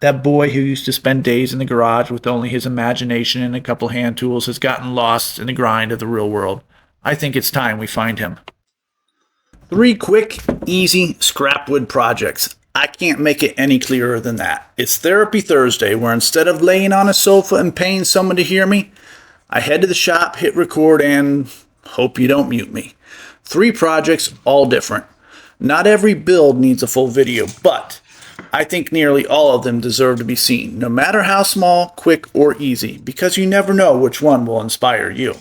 That boy who used to spend days in the garage with only his imagination and a couple hand tools has gotten lost in the grind of the real world. I think it's time we find him. 3 quick, easy scrap wood projects. I can't make it any clearer than that. It's Therapy Thursday, where instead of laying on a sofa and paying someone to hear me, I head to the shop, hit record, and hope you don't mute me. 3 projects, all different. Not every build needs a full video, but I think nearly all of them deserve to be seen, no matter how small, quick, or easy, because you never know which one will inspire you.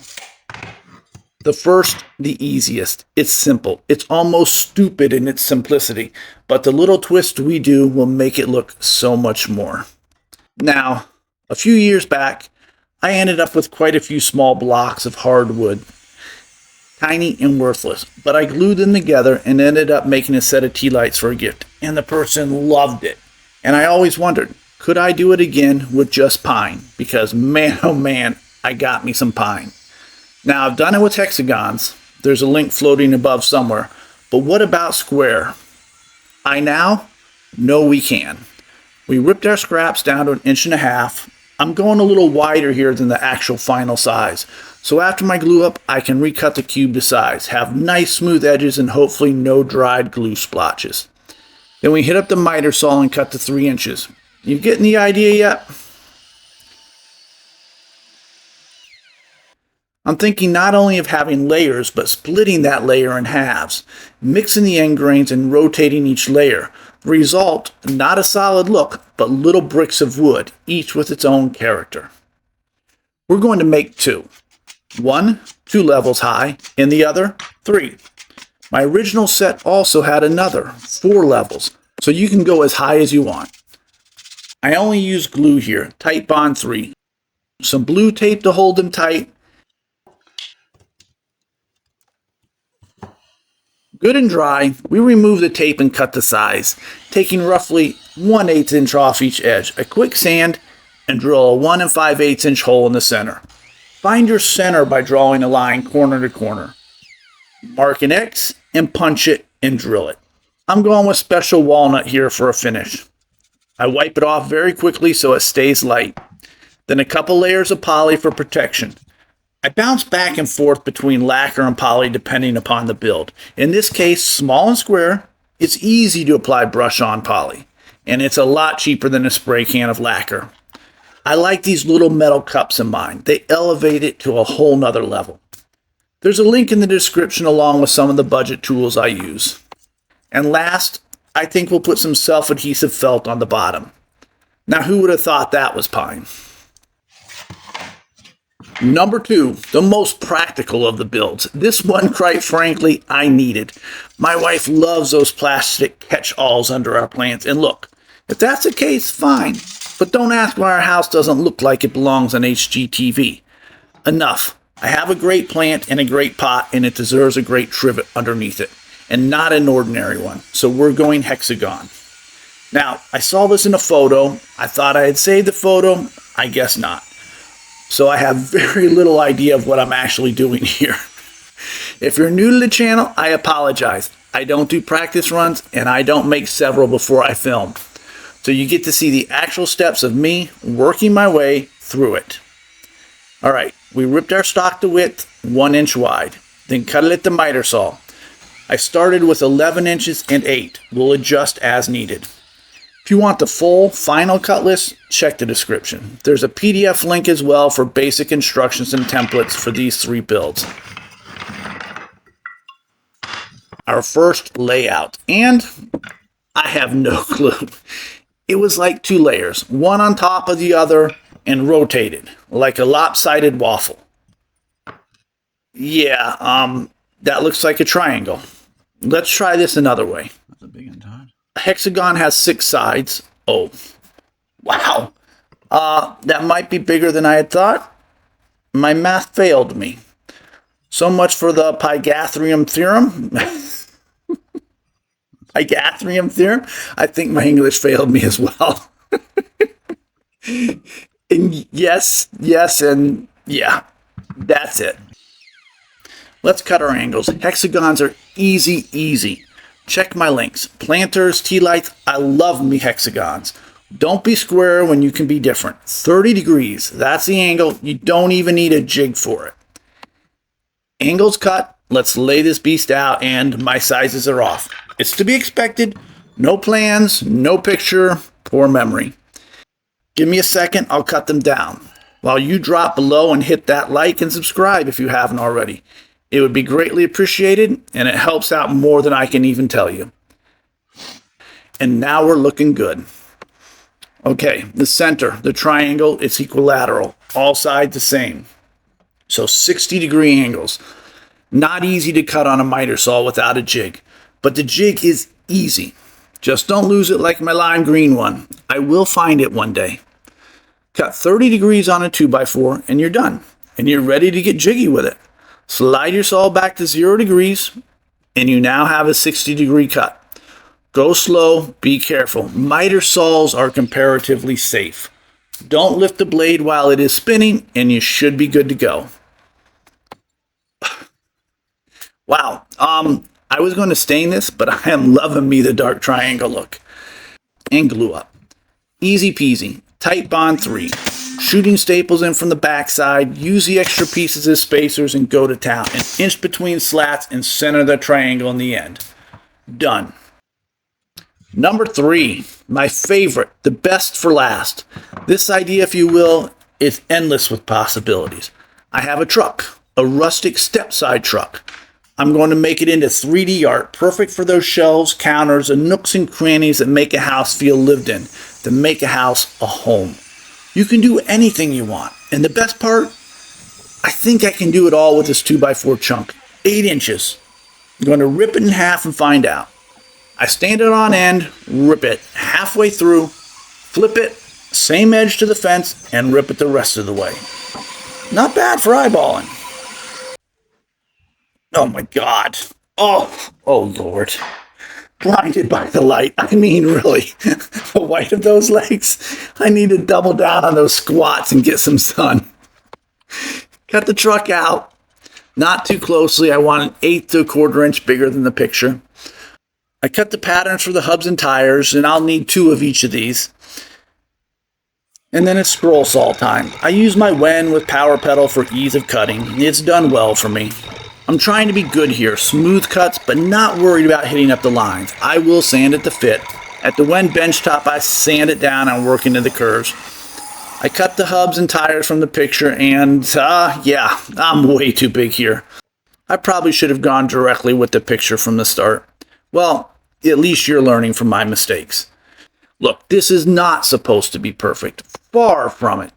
The first, the easiest. It's simple. It's almost stupid in its simplicity, but the little twist we do will make it look so much more. Now, a few years back, I ended up with quite a few small blocks of hardwood, tiny and worthless, but I glued them together and ended up making a set of Tealights for a gift, and the person loved it. And I always wondered, could I do it again with just pine? Because man, oh man, I got me some pine. Now, I've done it with hexagons. There's a link floating above somewhere. But what about square? I now know we can. We ripped our scraps down to 1.5 inches. I'm going a little wider here than the actual final size. So after my glue up, I can recut the cube to size, have nice smooth edges, and hopefully no dried glue splotches. Then we hit up the miter saw and cut to 3 inches. You getting the idea yet? I'm thinking not only of having layers, but splitting that layer in halves, mixing the end grains and rotating each layer. The result, not a solid look, but little bricks of wood, each with its own character. We're going to make 2. One, 2 levels high, and the other, 3. My original set also had another, 4 levels, so you can go as high as you want. I only use glue here, Tight Bond 3. Some blue tape to hold them tight. Good and dry, we remove the tape and cut the size, taking roughly 1/8 inch off each edge, a quick sand, and drill a 1 5/8 inch hole in the center. Find your center by drawing a line corner to corner. Mark an X and punch it and drill it. I'm going with special walnut here for a finish. I wipe it off very quickly so it stays light. Then a couple layers of poly for protection. I bounce back and forth between lacquer and poly depending upon the build. In this case, small and square, it's easy to apply brush-on poly, and it's a lot cheaper than a spray can of lacquer. I like these little metal cups in mine. They elevate it to a whole nother level. There's a link in the description along with some of the budget tools I use. And last, I think we'll put some self-adhesive felt on the bottom. Now, who would have thought that was pine? Number 2, the most practical of the builds. This one, quite frankly, I needed. My wife loves those plastic catch-alls under our plants. And look, if that's the case, fine. But don't ask why our house doesn't look like it belongs on HGTV. Enough. I have a great plant and a great pot, and it deserves a great trivet underneath it. And not an ordinary one. So we're going hexagon. Now, I saw this in a photo. I thought I had saved the photo. I guess not. So I have very little idea of what I'm actually doing here. If you're new to the channel, I apologize. I don't do practice runs, and I don't make several before I film. So you get to see the actual steps of me working my way through it. All right, we ripped our stock to width, 1 inch wide, then cut it at the miter saw. I started with 11 inches and 8. We'll adjust as needed. If you want the full final cut list, check the description. There's a PDF link as well for basic instructions and templates for these 3 builds. Our first layout, and I have no clue. It was like 2 layers, one on top of the other and rotated like a lopsided waffle. Yeah, that looks like a triangle. Let's try this another way. That's a big one, Todd. A hexagon has 6 sides. Oh, wow. That might be bigger than I had thought. My math failed me. So much for the Pythagorean theorem. Pythagorean theorem? I think my English failed me as well. And yes, and yeah, that's it. Let's cut our angles. Hexagons are easy. Check my links. Planters, Tealights, I love me hexagons. Don't be square when you can be different. 30 degrees, that's the angle. You don't even need a jig for it. Angle's cut. Let's lay this beast out, and my sizes are off. It's to be expected. No plans, no picture, poor memory. Give me a second, I'll cut them down. While you drop below and hit that like and subscribe if you haven't already. It would be greatly appreciated, and it helps out more than I can even tell you. And now we're looking good. Okay, the center, the triangle, it's equilateral. All sides the same. So 60-degree angles. Not easy to cut on a miter saw without a jig. But the jig is easy. Just don't lose it like my lime green one. I will find it one day. Cut 30 degrees on a 2x4 and you're done. And you're ready to get jiggy with it. Slide your saw back to 0 degrees and you now have a 60-degree cut. Go slow, be careful. Miter saws are comparatively safe. Don't lift the blade while it is spinning and you should be good to go. Wow, I was going to stain this, but I am loving me the dark triangle look. And glue up. Easy peasy. Tight bond 3. Shooting staples in from the backside. Use the extra pieces as spacers and go to town. An inch between slats and center the triangle in the end. Done. Number 3, my favorite, the best for last. This idea, if you will, is endless with possibilities. I have a truck, a rustic step-side truck. I'm going to make it into 3D art, perfect for those shelves, counters, and nooks and crannies that make a house feel lived in, to make a house a home. You can do anything you want. And the best part, I think I can do it all with this 2x4 chunk. 8 inches. I'm going to rip it in half and find out. I stand it on end, rip it halfway through, flip it, same edge to the fence, and rip it the rest of the way. Not bad for eyeballing. Oh my God. Oh Lord. Blinded by the light. I mean, really. The white of those legs. I need to double down on those squats and get some sun. Cut the truck out. Not too closely. I want an 1/8 to 1/4 inch bigger than the picture. I cut the patterns for the hubs and tires, and I'll need 2 of each of these. And then it's scroll saw time. I use my Wen with power pedal for ease of cutting. It's done well for me. I'm trying to be good here, smooth cuts, but not worried about hitting up the lines. I will sand it to fit. At the Wen benchtop, I sand it down and work into the curves. I cut the hubs and tires from the picture, and yeah, I'm way too big here. I probably should have gone directly with the picture from the start. Well, at least you're learning from my mistakes. Look, this is not supposed to be perfect. Far from it.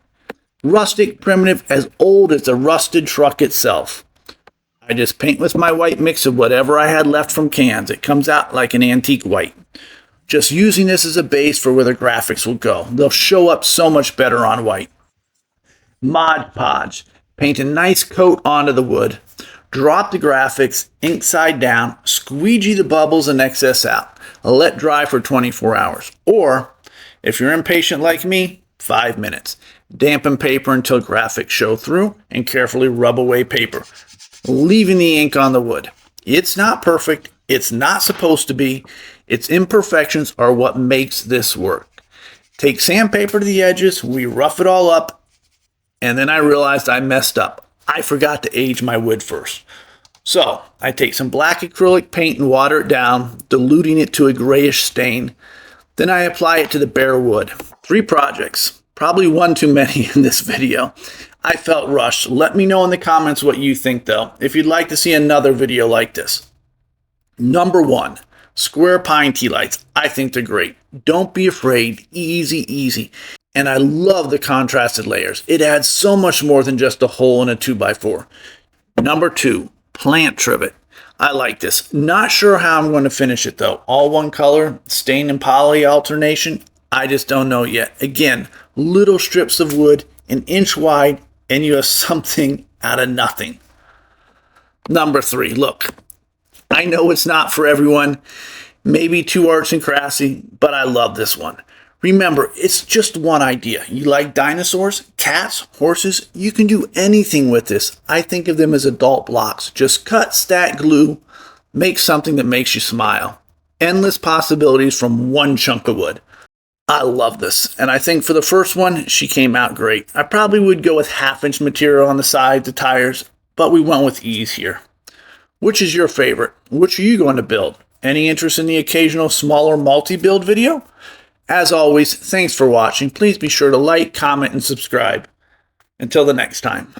Rustic, primitive, as old as the rusted truck itself. I just paint with my white mix of whatever I had left from cans. It comes out like an antique white. Just using this as a base for where the graphics will go. They'll show up so much better on white. Mod Podge. Paint a nice coat onto the wood. Drop the graphics, ink side down, squeegee the bubbles and excess out. Let dry for 24 hours. Or, if you're impatient like me, 5 minutes. Dampen paper until graphics show through and carefully rub away paper, leaving the ink on the wood. It's not perfect. It's not supposed to be. Its imperfections are what makes this work. Take sandpaper to the edges, we rough it all up, and then I realized I messed up. I forgot to age my wood first. So I take some black acrylic paint and water it down, diluting it to a grayish stain. Then I apply it to the bare wood. 3 projects. Probably one too many in this video. I felt rushed. Let me know in the comments what you think though, if you'd like to see another video like this. Number 1, square pine Tealights. I think they're great. Don't be afraid. Easy, easy. And I love the contrasted layers. It adds so much more than just a hole in a 2x4. Number 2, plant trivet. I like this. Not sure how I'm going to finish it though. All one color, stain and poly alternation. I just don't know yet. Again, little strips of wood, an inch wide, and you have something out of nothing. Number 3, look. I know it's not for everyone. Maybe too arts and crassy, but I love this one. Remember, it's just one idea. You like dinosaurs, cats, horses, you can do anything with this. I think of them as adult blocks. Just cut, stack, glue, make something that makes you smile. Endless possibilities from one chunk of wood. I love this, and I think for the first one, she came out great. I probably would go with 1/2 inch material on the side, the tires, but we went with ease here. Which is your favorite? Which are you going to build? Any interest in the occasional smaller multi-build video? As always, thanks for watching. Please be sure to like, comment, and subscribe. Until the next time.